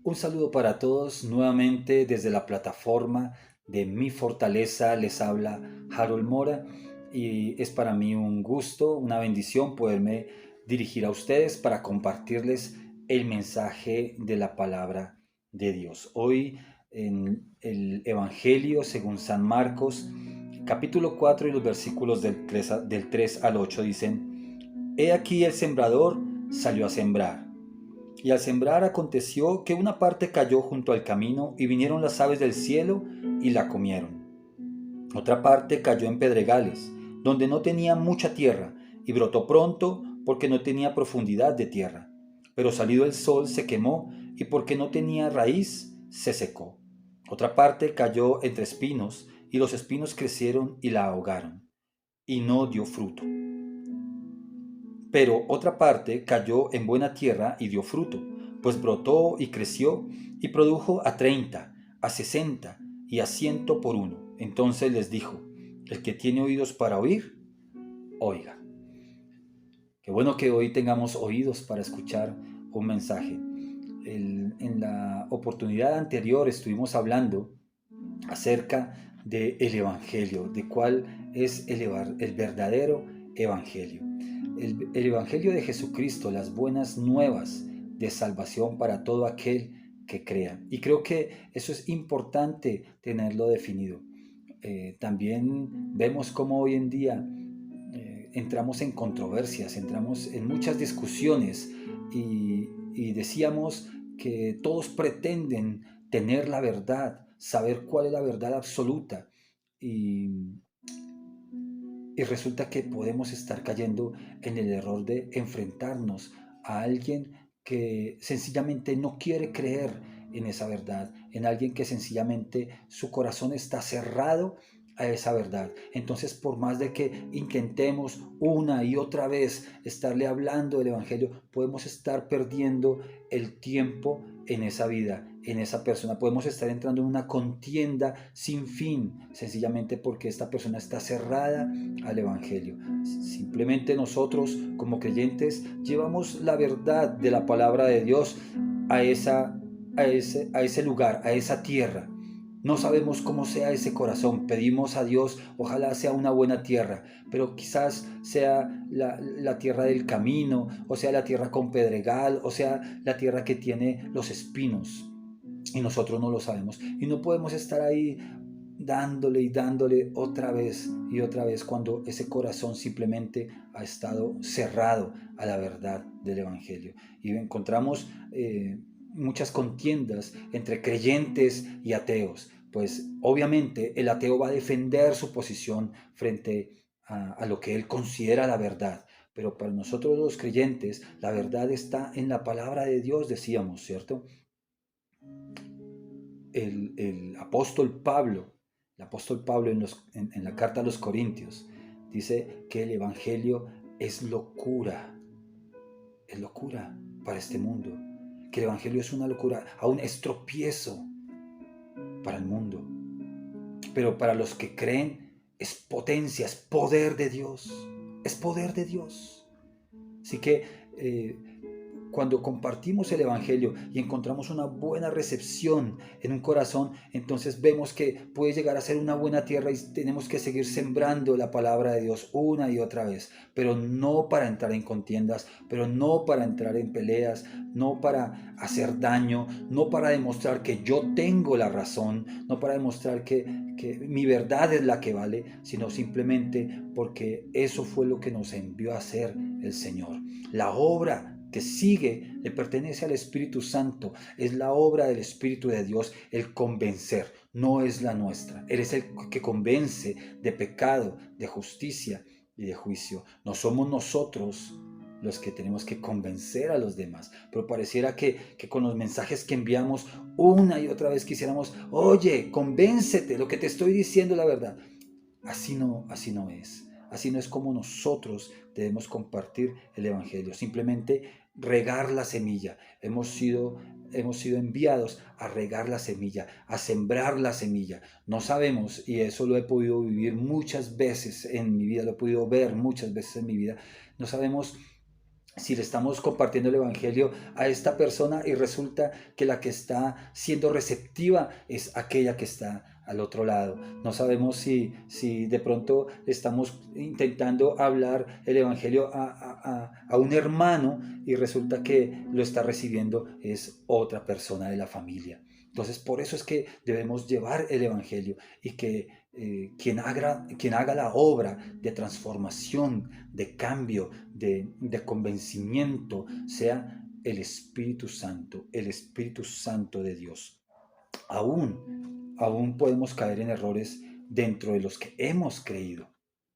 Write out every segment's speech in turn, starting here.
Un saludo para todos nuevamente desde la plataforma de Mi Fortaleza. Les habla Harold Mora y es para mí un gusto, una bendición poderme dirigir a ustedes para compartirles el mensaje de la palabra de Dios. Hoy en el Evangelio según San Marcos, capítulo 4 y los versículos del 3 al 8 dicen: He aquí el sembrador salió a sembrar. Y al sembrar aconteció que una parte cayó junto al camino, y vinieron las aves del cielo y la comieron. Otra parte cayó en pedregales, donde no tenía mucha tierra, y brotó pronto porque no tenía profundidad de tierra. Pero salido el sol se quemó, y porque no tenía raíz se secó. Otra parte cayó entre espinos, y los espinos crecieron y la ahogaron, y no dio fruto. Pero otra parte cayó en buena tierra y dio fruto, pues brotó y creció y produjo a 30, a 60 y a 100 por uno. Entonces les dijo: el que tiene oídos para oír, oiga. Qué bueno que hoy tengamos oídos para escuchar un mensaje. En la oportunidad anterior estuvimos hablando acerca del Evangelio, de cuál es el verdadero Evangelio. El Evangelio de Jesucristo, las buenas nuevas de salvación para todo aquel que crea. Y creo que eso es importante tenerlo definido. También vemos cómo hoy en día entramos en controversias, entramos en muchas discusiones y decíamos que todos pretenden tener la verdad, saber cuál es la verdad absoluta. Y, y resulta que podemos estar cayendo en el error de enfrentarnos a alguien que sencillamente no quiere creer en esa verdad, en alguien que sencillamente su corazón está cerrado a esa verdad. Entonces, por más de que intentemos una y otra vez estarle hablando del Evangelio, podemos estar perdiendo el tiempo en esa vida, en esa persona. Podemos estar entrando en una contienda sin fin, sencillamente porque esta persona está cerrada al Evangelio. Simplemente nosotros, como creyentes, llevamos la verdad de la palabra de Dios a, a ese lugar, a esa tierra. No sabemos cómo sea ese corazón. Pedimos a Dios, ojalá sea una buena tierra, pero quizás sea la tierra del camino, o sea la tierra con pedregal, o sea la tierra que tiene los espinos. Y nosotros no lo sabemos. Y no podemos estar ahí dándole y dándole otra vez y otra vez cuando ese corazón simplemente ha estado cerrado a la verdad del Evangelio. Y encontramos muchas contiendas entre creyentes y ateos. Pues obviamente el ateo va a defender su posición frente a lo que él considera la verdad. Pero para nosotros los creyentes, la verdad está en la palabra de Dios, decíamos, ¿cierto? El apóstol Pablo en la carta a los Corintios, dice que el Evangelio es locura para este mundo, que el Evangelio es una locura, aún es tropiezo para el mundo, pero para los que creen es potencia, es poder de Dios, es poder de Dios. Así que cuando compartimos el Evangelio y encontramos una buena recepción en un corazón, entonces vemos que puede llegar a ser una buena tierra y tenemos que seguir sembrando la palabra de Dios una y otra vez, pero no para entrar en contiendas, pero no para entrar en peleas, no para hacer daño, no para demostrar que yo tengo la razón, no para demostrar que mi verdad es la que vale, sino simplemente porque eso fue lo que nos envió a hacer el Señor. La obra que sigue le pertenece al Espíritu Santo, es la obra del Espíritu de Dios, el convencer, no es la nuestra. Él es el que convence de pecado, de justicia y de juicio. No somos nosotros los que tenemos que convencer a los demás, pero pareciera que con los mensajes que enviamos una y otra vez quisiéramos: oye, convéncete, lo que te estoy diciendo es la verdad. Así no es. Así no es como nosotros debemos compartir el Evangelio. Simplemente regar la semilla. Hemos sido enviados a regar la semilla, a sembrar la semilla. No sabemos, y eso lo he podido vivir muchas veces en mi vida, lo he podido ver muchas veces en mi vida. No sabemos si le estamos compartiendo el Evangelio a esta persona y resulta que la que está siendo receptiva es aquella que está al otro lado. No sabemos si de pronto estamos intentando hablar el Evangelio a un hermano y resulta que lo está recibiendo es otra persona de la familia. Entonces, por eso es que debemos llevar el Evangelio y que quien haga la obra de transformación, de cambio, de convencimiento, sea el Espíritu Santo de Dios. Aún podemos caer en errores dentro de los que hemos creído.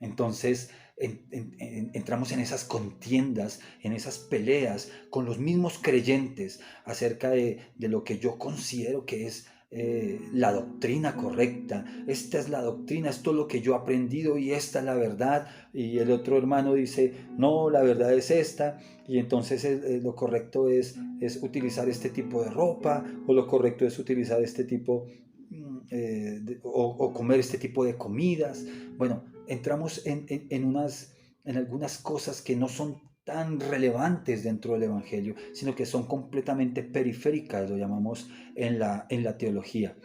Entonces entramos en esas contiendas, en esas peleas con los mismos creyentes acerca de lo que yo considero que es la doctrina correcta. Esta es la doctrina, esto es lo que yo he aprendido y esta es la verdad. Y el otro hermano dice, no, la verdad es esta. Y entonces lo correcto es utilizar este tipo de ropa o lo correcto es utilizar este tipo o comer este tipo de comidas. Bueno, entramos en algunas cosas que no son tan relevantes dentro del Evangelio, sino que son completamente periféricas, lo llamamos en la teología,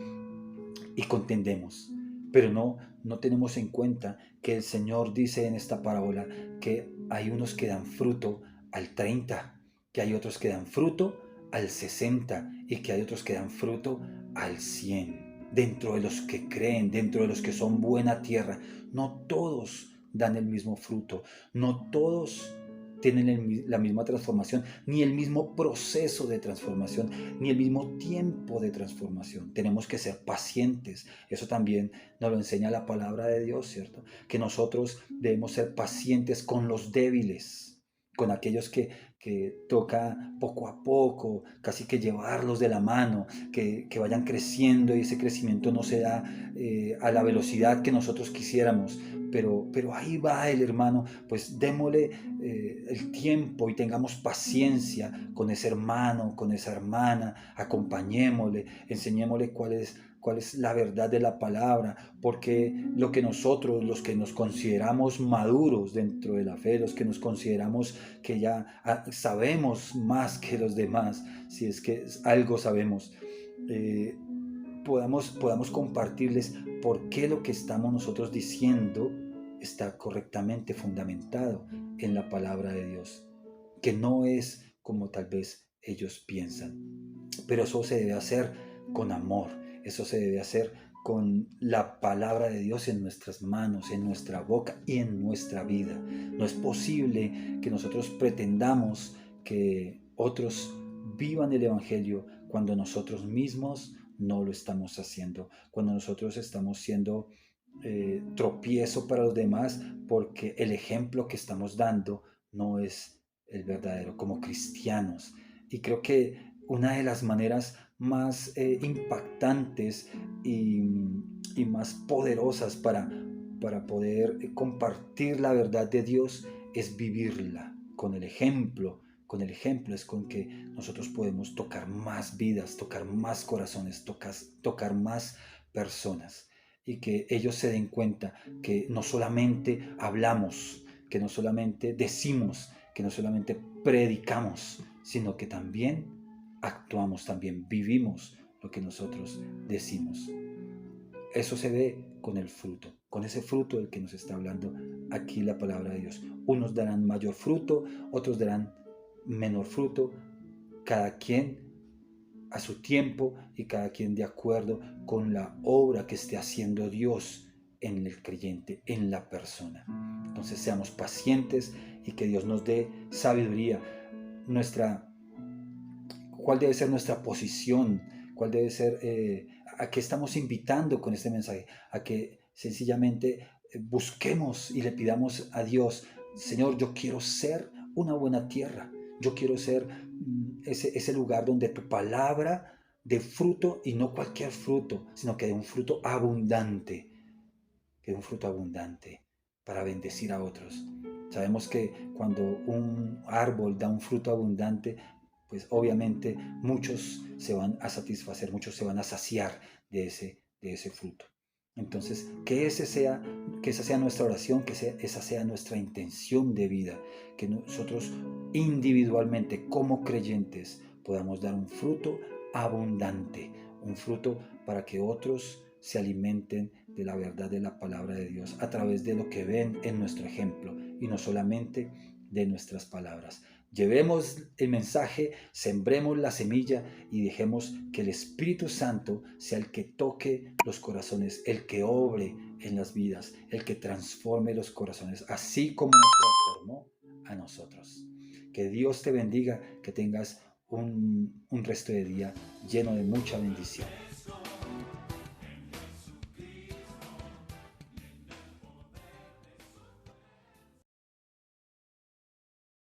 y contendemos. Pero no tenemos en cuenta que el Señor dice en esta parábola que hay unos que dan fruto al 30, que hay otros que dan fruto al 60 y que hay otros que dan fruto al 100. Dentro de los que creen, dentro de los que son buena tierra, no todos dan el mismo fruto, no todos tienen la misma transformación, ni el mismo proceso de transformación, ni el mismo tiempo de transformación. Tenemos que ser pacientes. Eso también nos lo enseña la palabra de Dios, ¿cierto? Que nosotros debemos ser pacientes con los débiles, con aquellos que toca poco a poco, casi que llevarlos de la mano, que vayan creciendo y ese crecimiento no se da a la velocidad que nosotros quisiéramos. Pero ahí va el hermano, pues démosle el tiempo y tengamos paciencia con ese hermano, con esa hermana, acompañémosle, enseñémosle cuál es la verdad de la palabra, porque lo que nosotros, los que nos consideramos maduros dentro de la fe, los que nos consideramos que ya sabemos más que los demás, si es que algo sabemos, eh, podamos compartirles por qué lo que estamos nosotros diciendo está correctamente fundamentado en la palabra de Dios, que no es como tal vez ellos piensan. Pero eso se debe hacer con amor, eso se debe hacer con la palabra de Dios en nuestras manos, en nuestra boca y en nuestra vida. No es posible que nosotros pretendamos que otros vivan el Evangelio cuando nosotros mismos no lo estamos haciendo, cuando nosotros estamos siendo tropiezo para los demás porque el ejemplo que estamos dando no es el verdadero como cristianos. Y creo que una de las maneras más impactantes y más poderosas para poder compartir la verdad de Dios es vivirla con el ejemplo. Con el ejemplo es con que nosotros podemos tocar más vidas, tocar más corazones, tocar más personas y que ellos se den cuenta que no solamente hablamos, que no solamente decimos, que no solamente predicamos, sino que también actuamos, también vivimos lo que nosotros decimos. Eso se ve con el fruto, con ese fruto del que nos está hablando aquí la palabra de Dios. Unos darán mayor fruto, otros darán menor fruto, cada quien a su tiempo y cada quien de acuerdo con la obra que esté haciendo Dios en el creyente, en la persona. Entonces seamos pacientes y que Dios nos dé sabiduría. ¿Cuál debe ser nuestra posición? ¿Cuál debe ser, a qué estamos invitando con este mensaje? A que sencillamente busquemos y le pidamos a Dios, Señor, yo quiero ser una buena tierra. Yo quiero ser ese lugar donde tu palabra dé fruto y no cualquier fruto, sino que dé un fruto abundante, que dé un fruto abundante para bendecir a otros. Sabemos que cuando un árbol da un fruto abundante, pues obviamente muchos se van a satisfacer, muchos se van a saciar de ese fruto. Entonces, que esa sea nuestra oración, esa sea nuestra intención de vida, que nosotros individualmente como creyentes podamos dar un fruto abundante, un fruto para que otros se alimenten de la verdad de la palabra de Dios a través de lo que ven en nuestro ejemplo y no solamente de nuestras palabras. Llevemos el mensaje, sembremos la semilla y dejemos que el Espíritu Santo sea el que toque los corazones, el que obre en las vidas, el que transforme los corazones, así como nos transformó a nosotros. Que Dios te bendiga, que tengas un resto de día lleno de mucha bendición.